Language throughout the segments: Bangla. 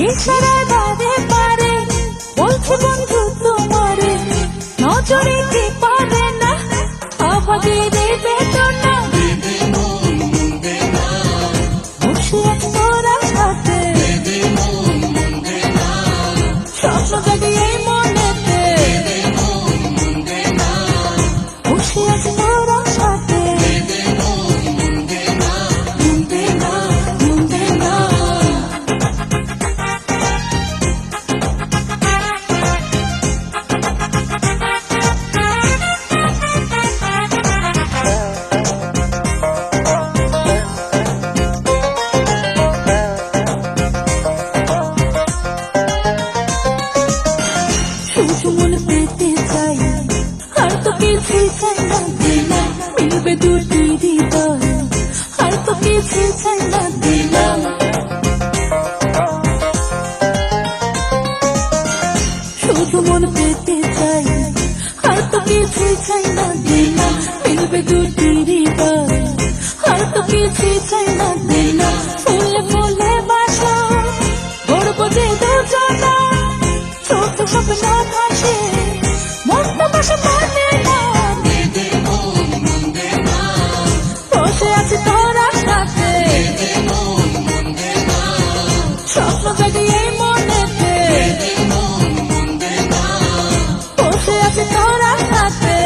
ইশারায় বারে বারে বলছি বন্ধু তোমারে, নজরে কি পারে না আবাদের বেদনা, বসে আছি তোরা সাথে, স্বপ্ন জাগে এই মনেতে, বসে আছি তোরা সাথে। মন পেতে চাই আর তো কিছুই চাই না দিলাম, মিলবে দুটি হৃদয় আর তো কিছুই চাই না দিলাম, শুধু মন পেতে চাই আর তো কিছুই চাই না দিলাম, মিলবে দুটি হৃদয় আর তো কিছুই চাই না দিলাম, ফুলে ফুলে বাসা গড়বো যে দুজনা, ছোট স্বপ্ন ভাসে মস্ত বাসা মানে না, বসে আছি তোরা সাথে, স্বপ্ন জাগে এই মনেতে, বসে আছি তোরা সাথে।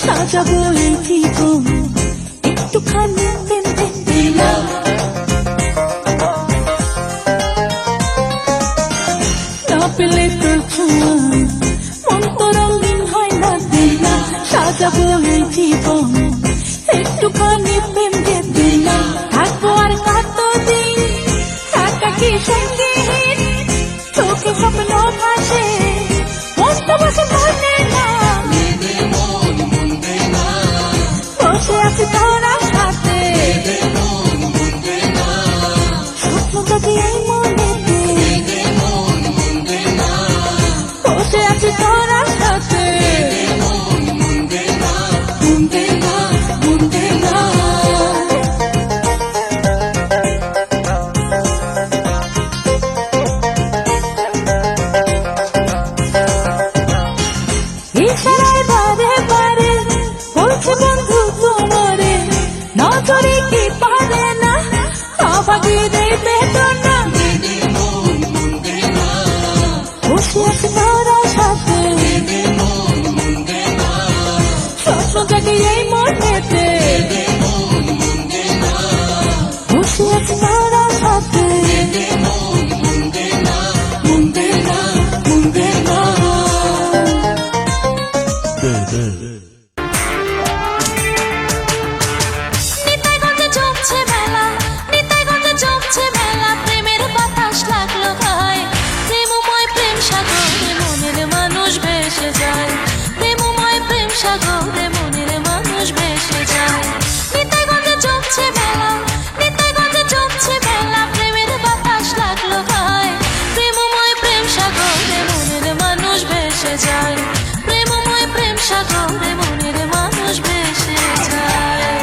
সাজাবো এই জীবন একটুখানি পেতে দিলাম, না পেলে তোর ছোঁয়া মন তো রঙিন হয় না দিলাম, সাজাবো এই জীবন একটুখানি পেতে দিলাম, থাকবো আর কতদিন একাকী সঙ্গীহীন, চোখে স্বপ্ন ভাসে মস্ত বসে মানে না, বসে আছি তোরা সাথে, স্বপ্ন জাগে এই মনেতে, বসে আছি তোরা সাথে। ইশারায় বারে বারে বলছি বন্ধু তোমারে, নজরে কি পারে না আবাদের বেদনা, বসে আছি তোরা সাথে, স্বপ্ন জাগে এই মনেতে, বসে আছি তোরা সাথে। প্রেমের বাতাস লাগলো গায়ে, প্রেমময় প্রেম সাগরে মনের মানুষ ভেসে যায়, প্রেমময় প্রেম সাগরে মনের মানুষ ভেসে যায়, নিতাইগঞ্জে জমছে মেলা, নিতাইগঞ্জে জমছে মেলা, প্রেমের বাতাস লাগলো গায়ে, প্রেমময় প্রেম সাগরে মনের মানুষ ভেসে যায়, প্রেমময় প্রেম সাগরে মনের মানুষ ভেসে যায়।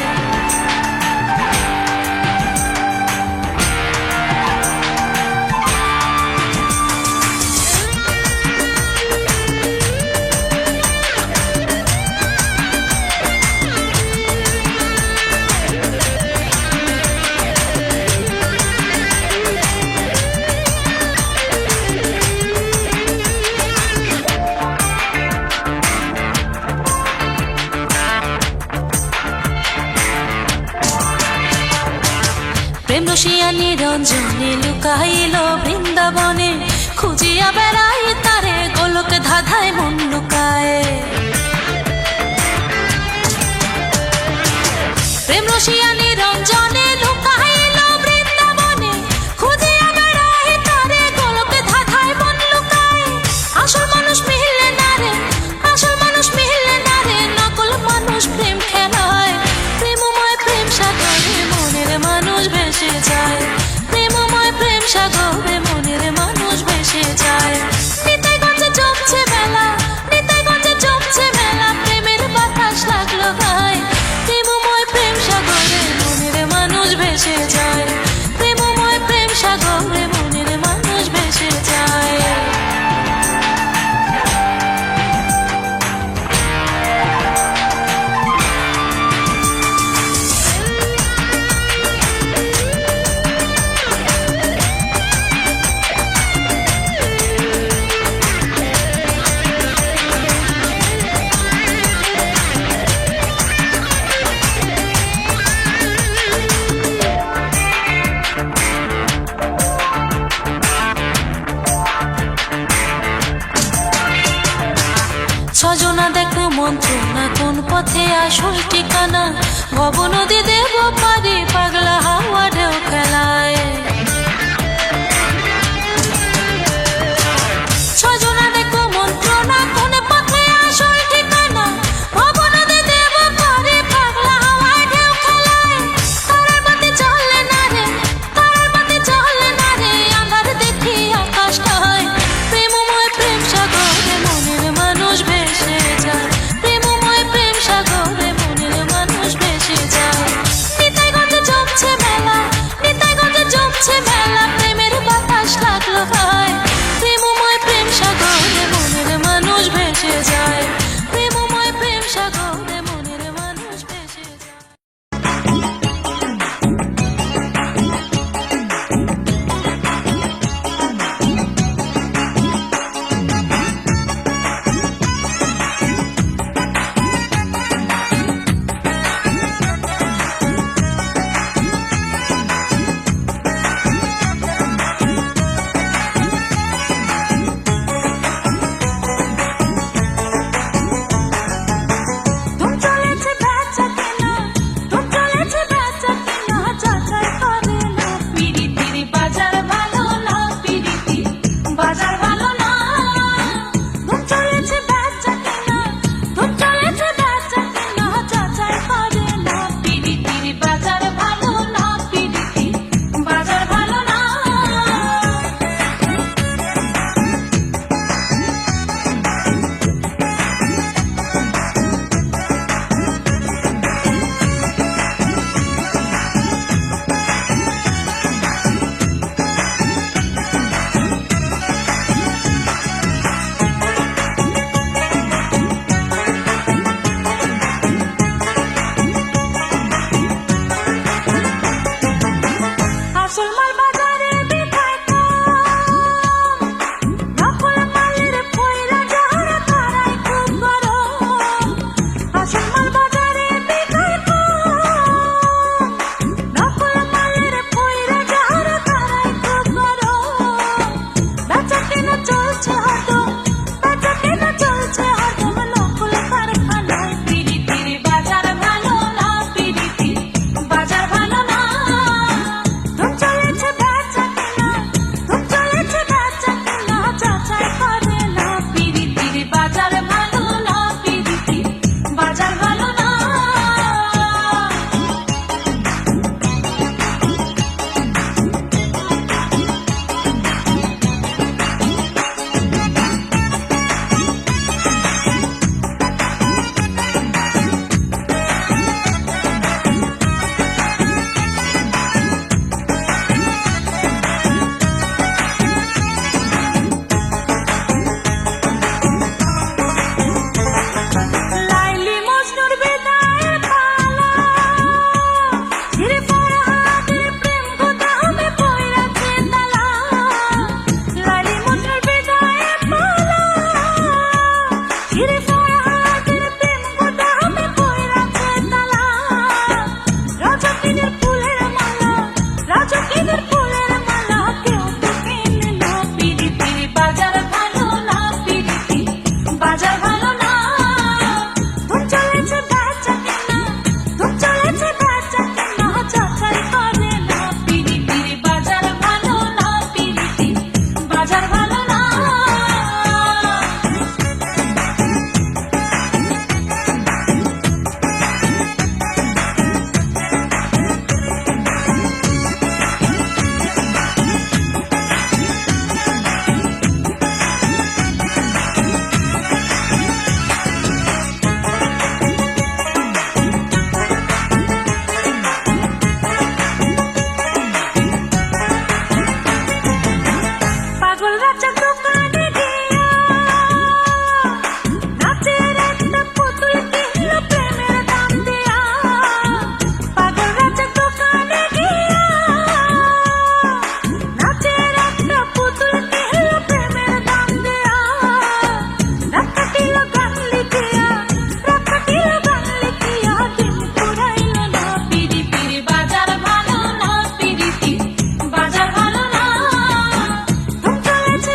প্রেম রসিয়া নিরঞ্জনে লুকাইল বৃন্দাবনে, খুঁজিয়া বেড়াই তারে গোলক ধাঁধায় মন লুকায়, প্রেম রসিয়া নিরঞ্জনে লুকাইল বৃন্দাবনে, খুঁজিয়া বেড়াই তারে গোলক ধাঁধায় মন লুকায়। পথে আসল ঠিকানা ভব নদী দেব পারি পাগলা হাওয়া ঢেউ খেলায় ছজনা দেখো মন্ত্রণা কোন পথে আসল ঠিকানা ভব নদী দেব পারি পাগলা হাওয়া ঢেউ খেলায় তারার বাতি জ্বলে না রে তারার বাতি জ্বলে না রে আঁধার দেখি আকাশটায় প্রেমময় প্রেম সাগরে মনের মানুষ ভেসে যায় প্রেমময় প্রেম সাগরে মনের মানুষ ভেসে যায় নিতাইগঞ্জে জমছে মেলা নিতাইগঞ্জে জমছে মেলা প্রেমের বাতাস লাগলো গায়ে প্রেমময় প্রেম সাগরে মনের মানুষ ভেসে যায় প্রেমময় প্রেম সাগরে মনের মানুষ ভেসে যায় ধুম চলেছে বেচা কেনা ধুম চলেছে বেচা কেনা যাচাই করে না পিরিতির বাজার ভালো না পিরিতি বাজার ভালো না ধুম চলেছে বেচা কেনা ধুম চলেছে বেচা কেনা যাচাই করে না পিরিতির বাজার ভালো না পিরিতি বাজার ভালো না আসল মাল বাজারে বিকায় কম নকল মালের পয়রা যারা তারাই খুব গরম আসল মাল বাজারে বিকায় কম নকল মালের পয়রা যারা তারাই খুব গরম বেচা কেনা চলছে হরদম বেচা কেনা চলছে হরদম নকল কারখানায় পিরিতির বাজার ভালো না পিরিতি বাজার ভালো না ধুম চলেছে বেচা কেনা ধুম চলেছে বেচা কেনা যাচাই করে না পিরিতির বাজার ভালো না পিরিতি বাজার ভালো না লাইলি মজনুর বিদায়ের পালা ধীরে ফরহাদের প্রেম গোদামে পইরাছে তালা লাইলি মজনুর বিদায়ের পালা ধীরে ফরহাদের প্রেম গোদামে পইরাছে তালা রাজকিনের ফুলের মালা রাজকিনের ফুলের মালা কেউ তো কেনে না পিরিতির বাজার ভালো না পিরিতি বাজার ভালো না ধুম চলেছে বেচা কেনা ধুম চলেছে বেচা কেনা যাচাই করে না পিরিতির বাজার ভালো না পিরিতি বাজার ভালো না পাগল রাজা দোকানে গিয়া নাচের একটা পুতুল কিনলো প্রেমের দাম দিয়া পাগল রাজা দোকানে গিয়া নাচের একটা পুতুল কিনলো প্রেমের দাম দিয়া রাত কাটিল গান লিখিয়া রাত কাটিল গান লিখিয়া দিন পুরাইল না পিরিতির বাজার ভালো না পিরিতি বাজার ভালো না ধুম চলেছে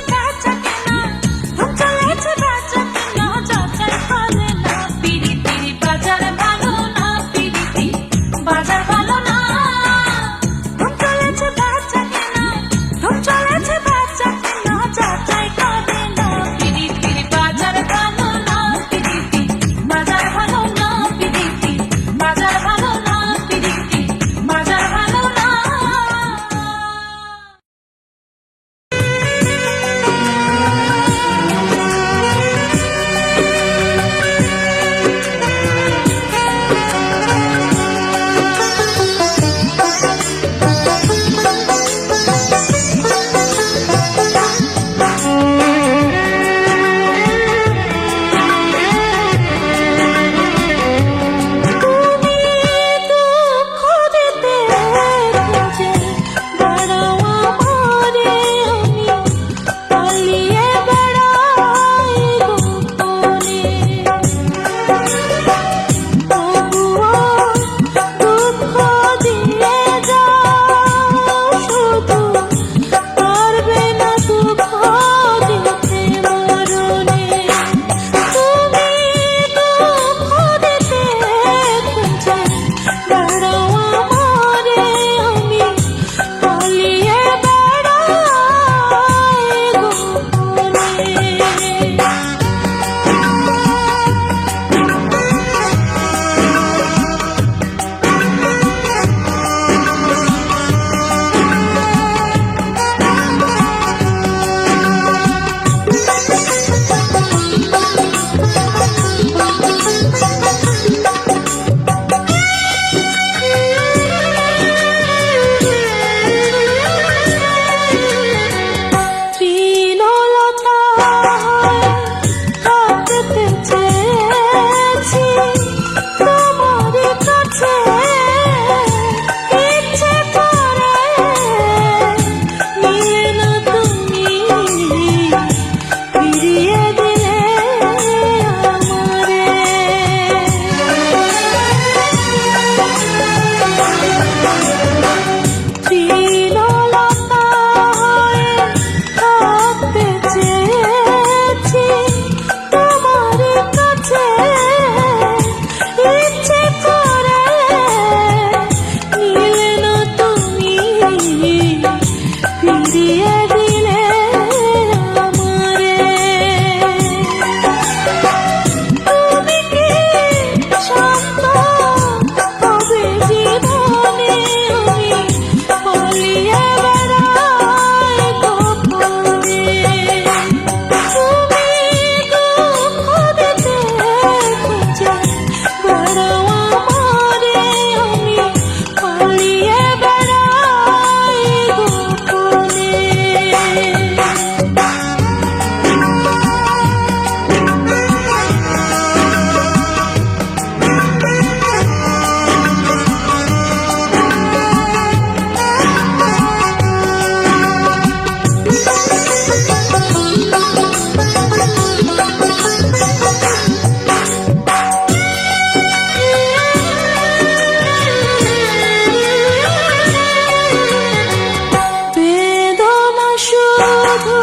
শুধু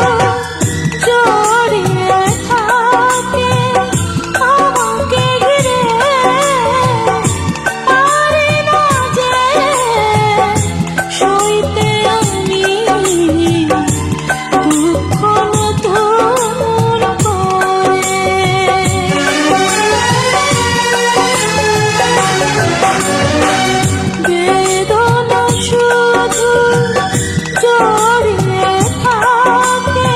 জড়িয়ে থাকে আমাকে ঘিরে, পারি না যে সইতে আমি দুঃখ নতুন করে। বেদনা শুধু জড়িয়ে থাকে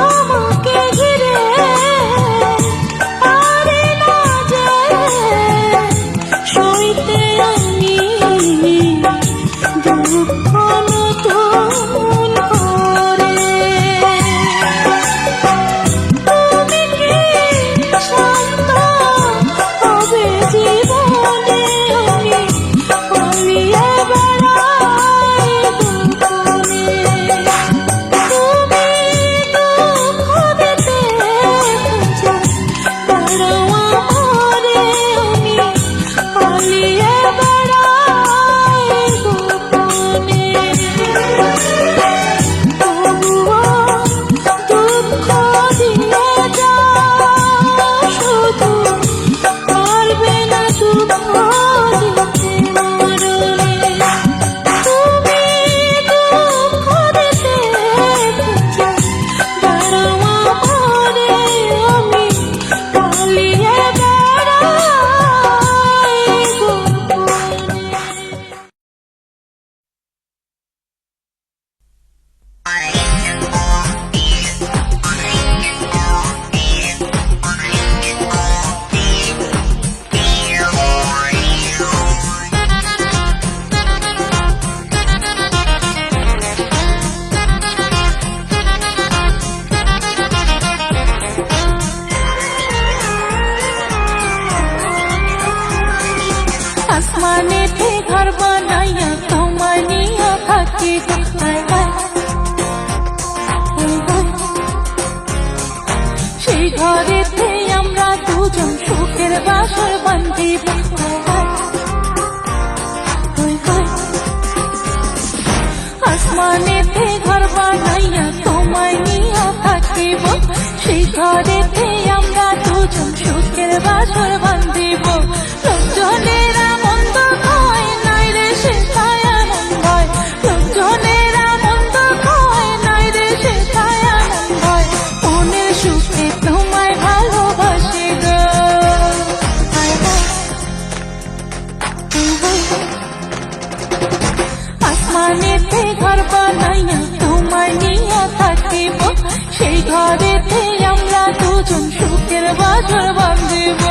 আমাকে ঘিরে, পারি না যে সইতে আমি দুঃখ নতুন করে। তুমি কি শান্ত হবে জীবনে আমি পালিয়ে বেড়াই গোপনে। তুমি দুঃখ দিতে খুঁজে বেড়াও আমারে আমি পালিয়ে বেড়াই গোপনে। তবুও দুঃখ দিয়ে যাও শুধু, পারবে না দুঃখ দিতে মরণে। তুমি দুঃখ দিতে খুঁজে বেড়াও আমারে আমি পালিয়ে বেড়াই গোপনে। আসমানেতে ঘর বানাইয়া তোমায় নিয়া থাকি গো, হায় হায়, হায় হায়। সেই ঘরেতে আমরা দুজন সুখের বাসর বান্ধিব, হায় হায়, হায় হায়। আসমানেতে ঘর বানাইয়া তোমায় নিয়া থাকিব, সেই ঘরেতে আমরা দুজন সুখের বাসর বান্ধিব। লোকজনেরা মন্দ কয় নাই রে সেটাই এমন ভয়, লোকজনেরা মন্দ কয় নাই রে সেটাই এমন ভয়। মনের সুখে তোমায় ভালোবাসি গো, হায় হায়, হায় হায়। আসমানেতে ঘর বানাইয়া তোমায় নিয়া থাকিব, সেই ঘরেতে আমরা দুজন সুখের বাসর বান্ধিব।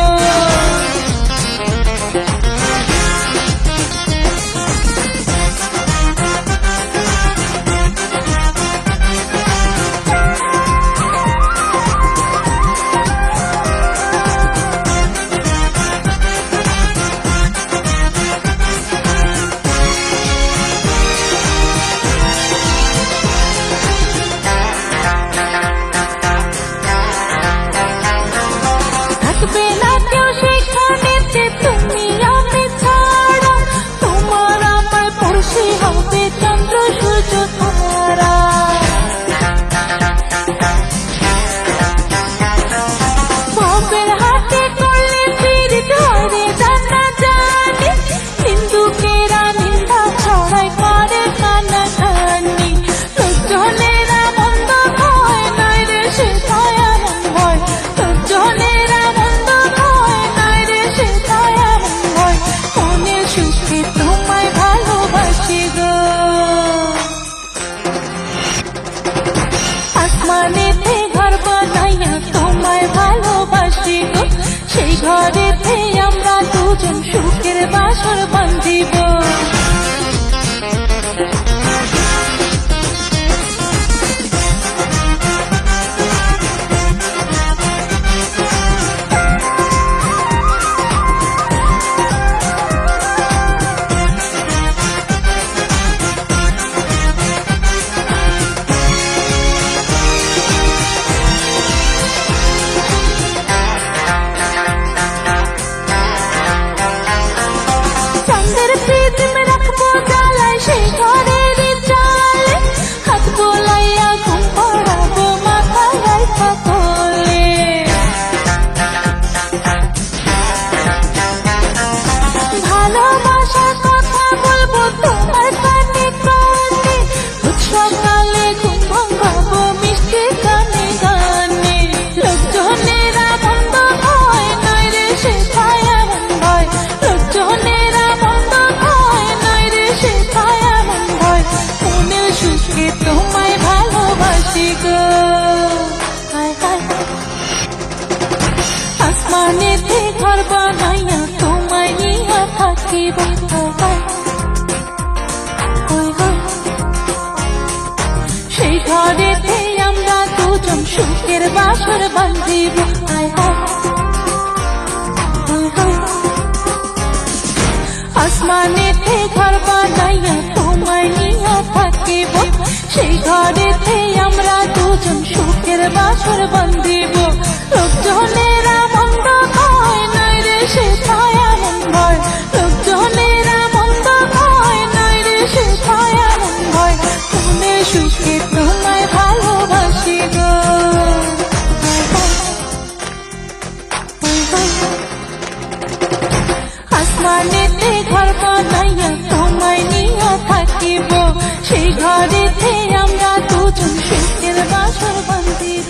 থাকবে না কেউ সেখানেতে তুমি আমি ছাড়া, তোমার আমার পড়শি হবে চন্দ্র সূর্য তারা। বাপের হাতে করলে পীড়িত হয় রে জানা জানি, সিন্ধুকেরা নিন্দা ছড়াই করে কানাকানি। লোকজনেরা মন্দ কয় নাই রে সেটাই এমন ভয়, লোকজনেরা মন্দ কয় নাই রে সেটাই এমন ভয়। মনের সুখে তোমায় ভালোবাসি গো, আসমানেতে ঘর বানাইয়া তোমায় ভালোবাসি গো, সেই ঘরেতে আমরা দুজন সুখের বাসর বান্ধিব। চাঁদের পৃথিবী বান্ধিব হায় হায় হায় হায় আসমানেতে ঘর বানাইয়া তোমায় নিয়া থাকিব সেই ঘরেতে আমরা দুজন সুখের বাসর বান্ধিব লোকজনেরা মন্দ কয় নাই রে সেথায় এমন ভয় লোকজনেরা মন্দ কয় নাই রে সেথায় এমন ভয় মনে সুখে তোমায় ভালোবাসি গো আসমানেতে ঘর বানাইয়া তোমায় নিয়া থাকিব সেই ঘরেতে আমরা দুজন সুখের বাসর বান্ধিব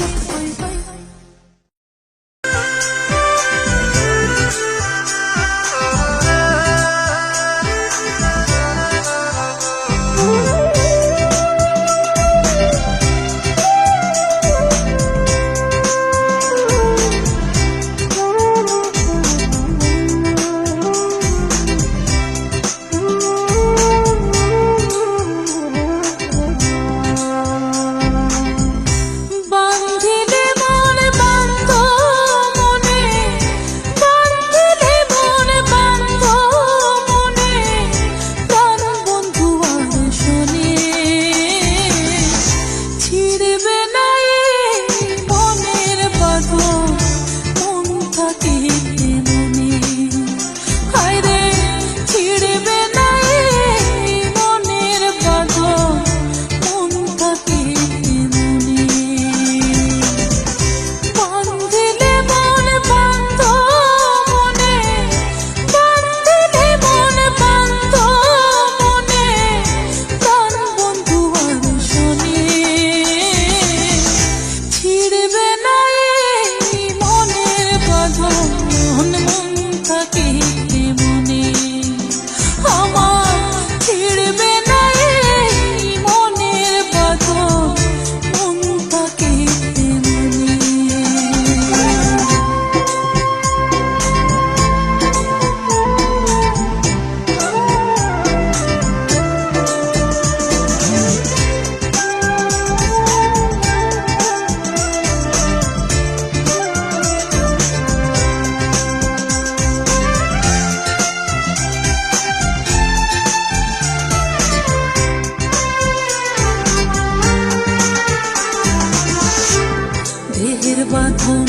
বাঁধন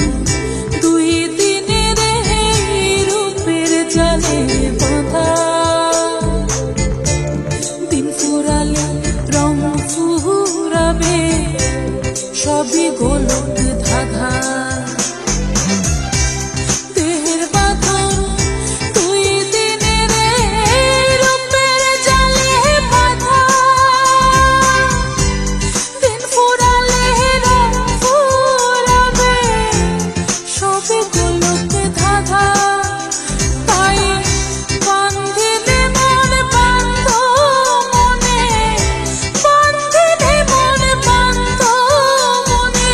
দুই দিনের রূপের জালে বাঁধা দিন ফুরালে রং ফুরাবে সবই গোলক ধাঁধা দেহের বাঁধন দুই দিনের রূপের জালে বাঁধা দিন ফুরালে রং ফুরাবে সবই গোলক ধাঁধা তাই বান্ধিলে মন বান্ধ মনে বান্ধিলে মন বান্ধ মনে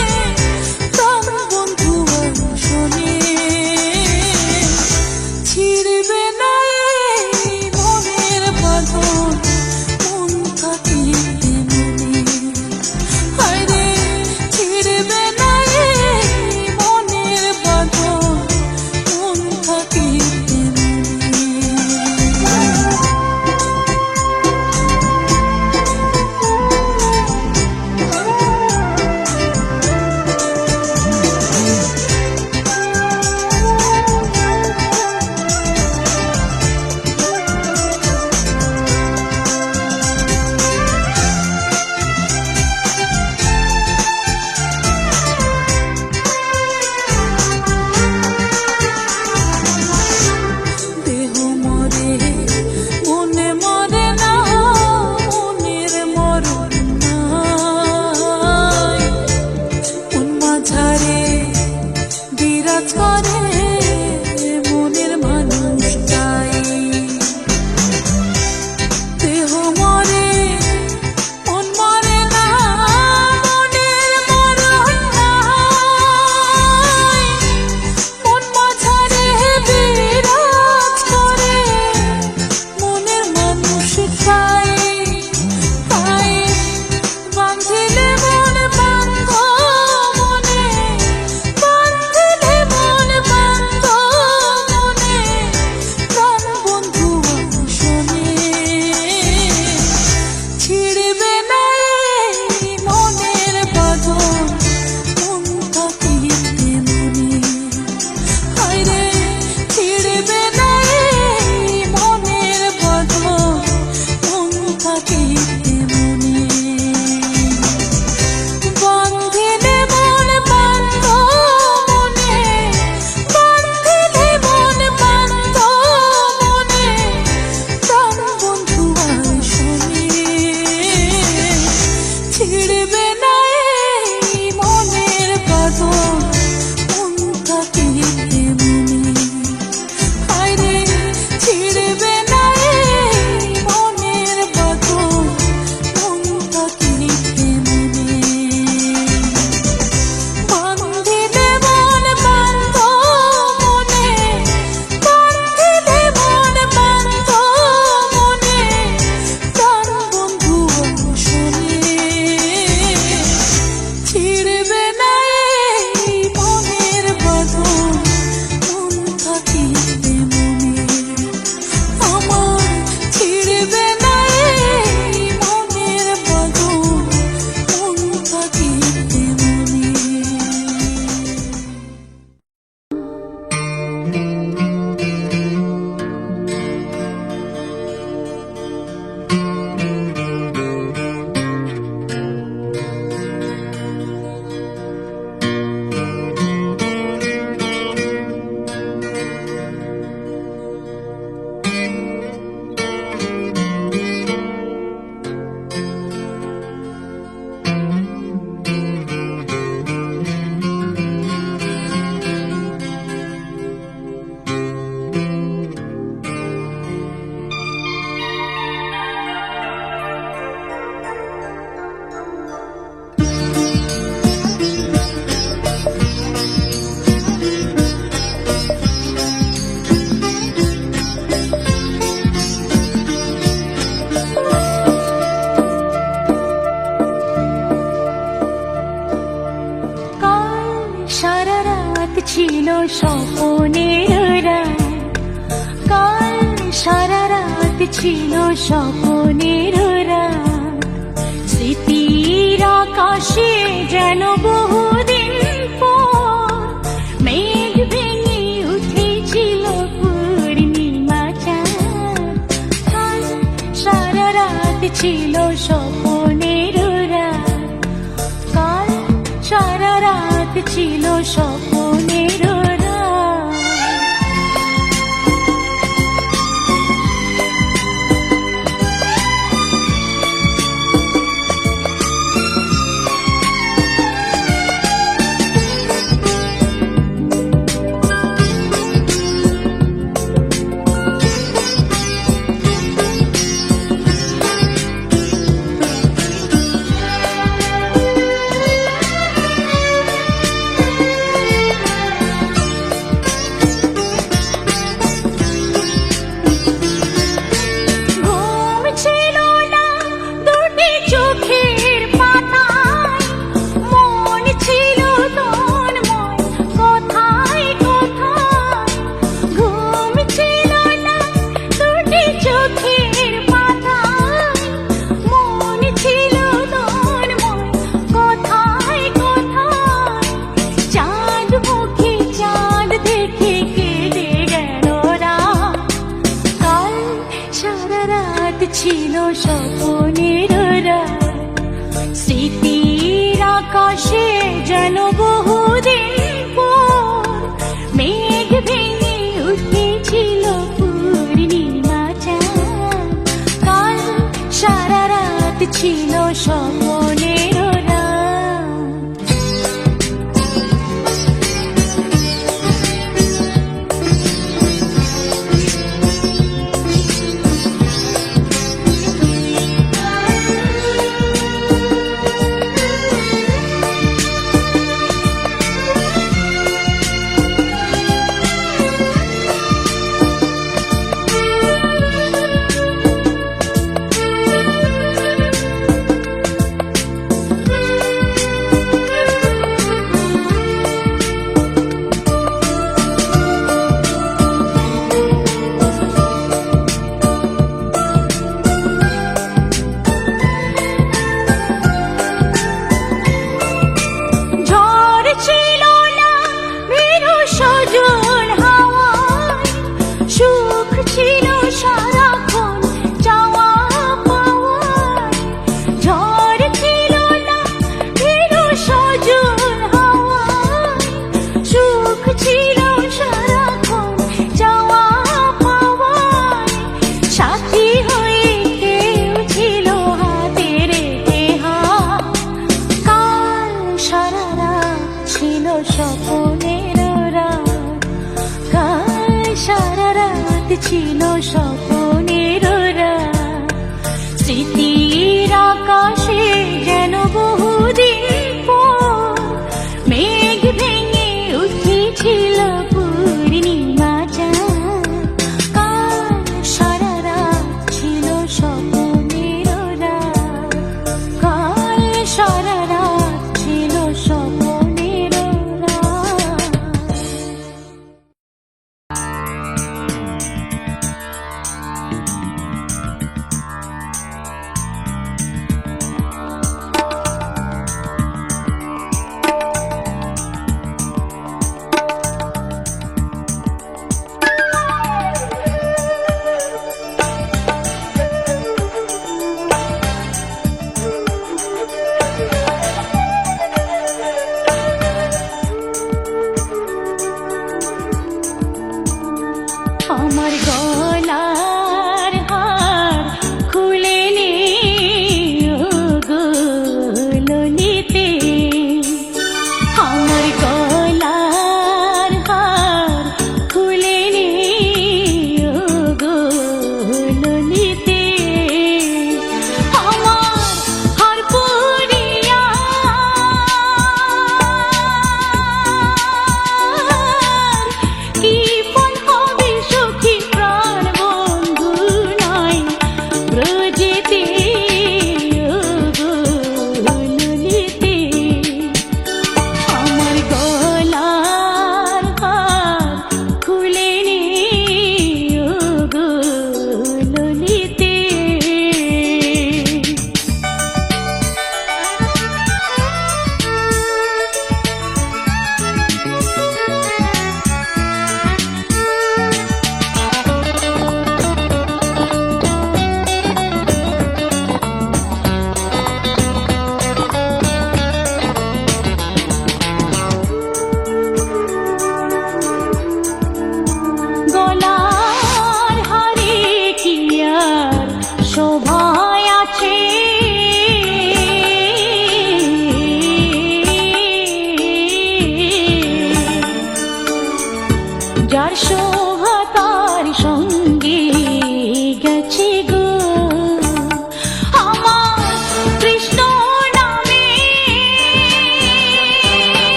ছিল স্বপ্নের রাত, কাল সারা রাত ছিল স্বপ্নের রাত। স্মৃতির আকাশে যেন বহুদিন পর মেঘ ভেঙে উঠেছিল পূর্ণিমা চাঁদ। কাল সারা রাত ছিল স্বপ্নের রাত, কাল সারা রাত ছিল স্বপ্নের রাত। ছিল স্বপ্নের রাত, স্মৃতির আকাশে যেন বহুদিন পর মেঘ ভেঙে উঠেছিল পূর্ণিমা চাঁদ। কাল সারা রাত ছিল স্বপ্নের রাত। স্বপ্নের রাত, কাল সারা রাত ছিল স্বপ্নের রাত। স্মৃতির আকাশে যেন বহুদিন পর মেঘ ভেঙে উঠেছিল পূর্ণিমা চাঁদ। কাল সারা রাত ছিল স্বপ্নের রাত, কাল সারা রাত ছিল স্বপ্ন।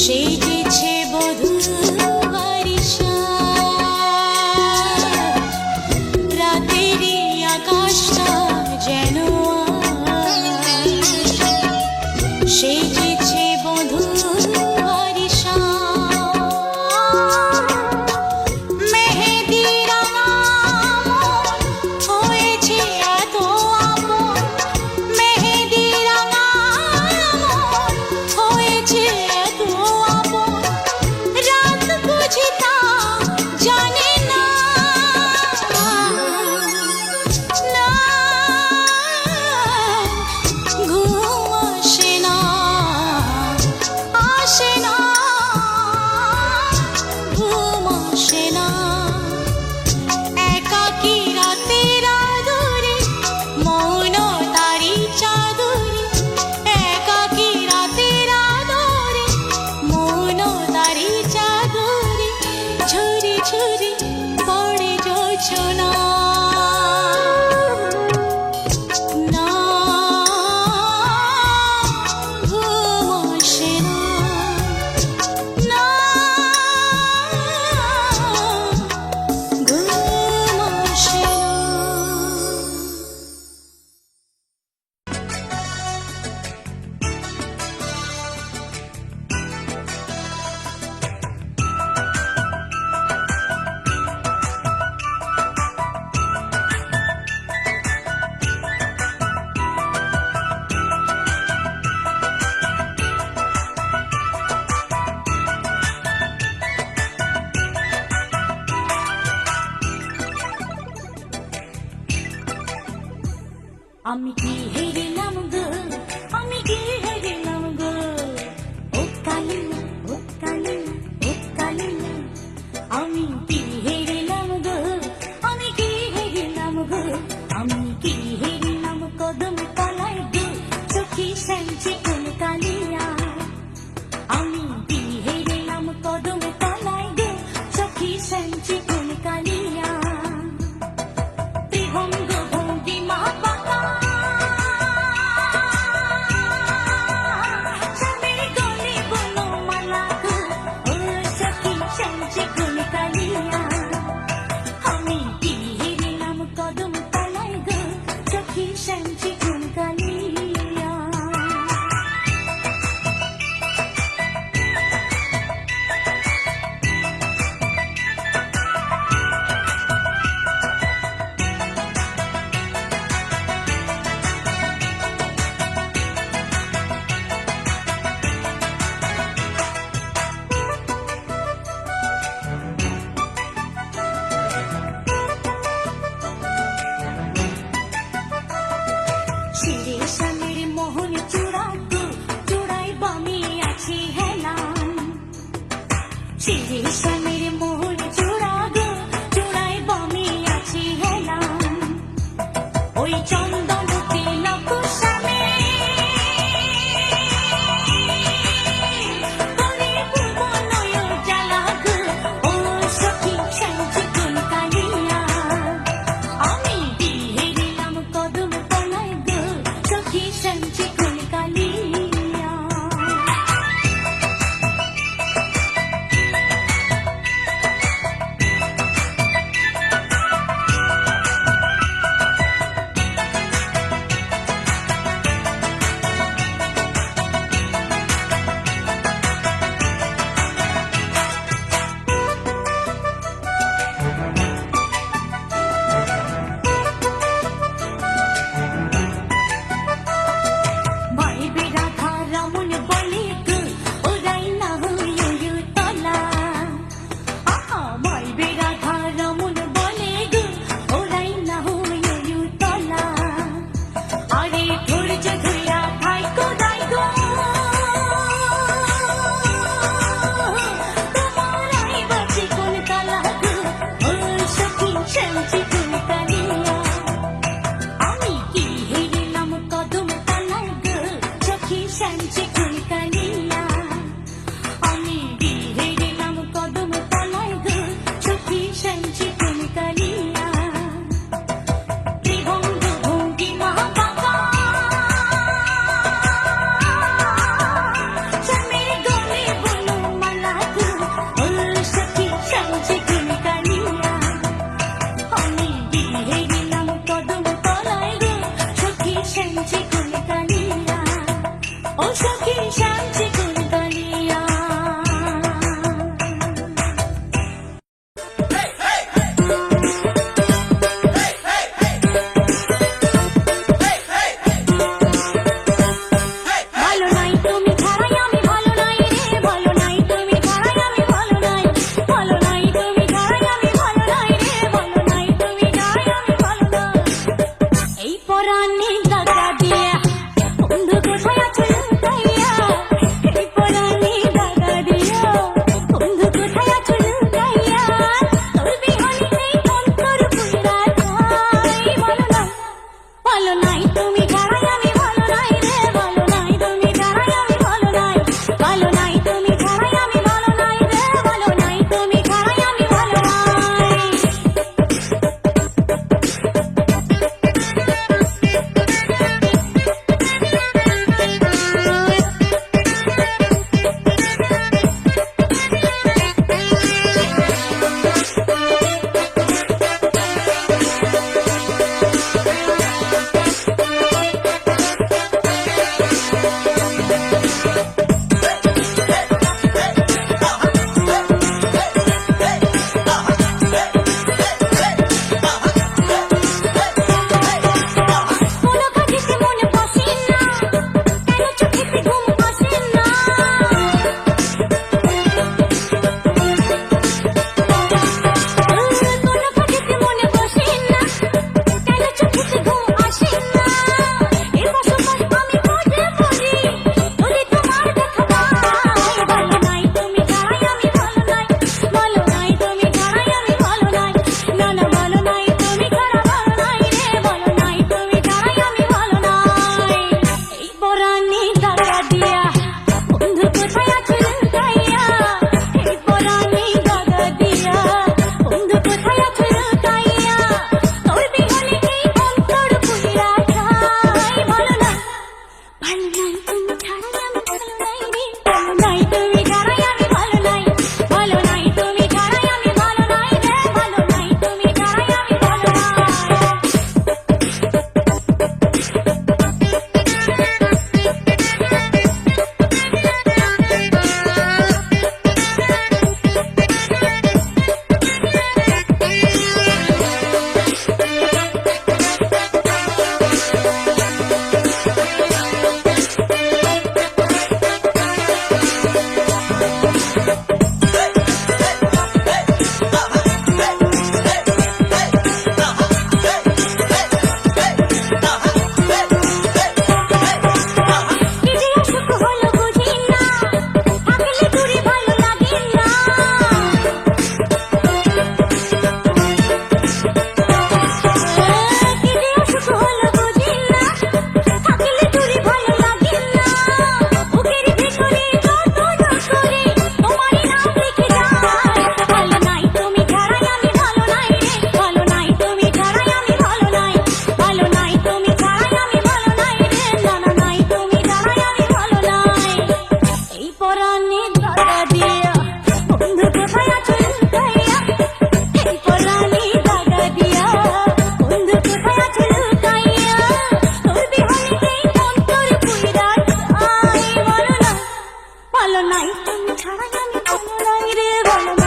সেজেছে বধূ বারিশা, রাতেরই আকাশটা যেন আজ। সেজেছে বধূ বারিশা, মেহেদি রাঙা মন হয়েছে এত আপন, মেহেদি রাঙা মন হয়েছে এত আপন, রাত বুঝি তা জানে না, না ঘুম আসে না, আসে না, ঘুম আসে না। একাকী রাতের আঁধারে মৌন তারি চাদরে, একাকী রাতের আঁধারে মৌন তারি চাদরে, ঝুরি ঝুরি পড়ে জোছনা, না ঘুম আসে না, না ঘুম আসে না। আমি কি হেরিলাম গো, আমি কি হেরিলাম গো, ও কালিমা, ও কালিমা, ও কালিমা। আমি কি হেরিলাম গো, আমি কি হেরিলাম গো, আমি কি হেরিলাম কদম তলায় গো, চোখে সেঞ্চে কোন কালিয়া। আমি কি হেরিলাম কদম তলায় গো, চোখে সেঞ্চে কোন কালিয়া। ত্রিভঙ্গ ভঙ্গিমা পাকা, স্বামীর গলে বনমালা গো, ও সখী সেঞ্চে কোন কালিয়া। আমি কি হেরিলাম কদম তলায় গো, চোখে সেঞ্চে কোন কালিয়া। শিরে স্বামীর মোহন চূড়া গো, চূড়ায় বামে আছে হেলান। শিরে স্বামীর মোহন চূড়া গো, চূড়ায় বামে আছে হেলান। ওই চন্দনকে লক স্বামী করে পূর্ব নয় জ্বালা গো, ও সখী সেঞ্চে কোন কালিয়া। আমি কি হেরিলাম কদম তলায় গো, চোখে সেঞ্চে কোন কালিয়া। ছাড়াই আমি ভালো নাই রে ভালো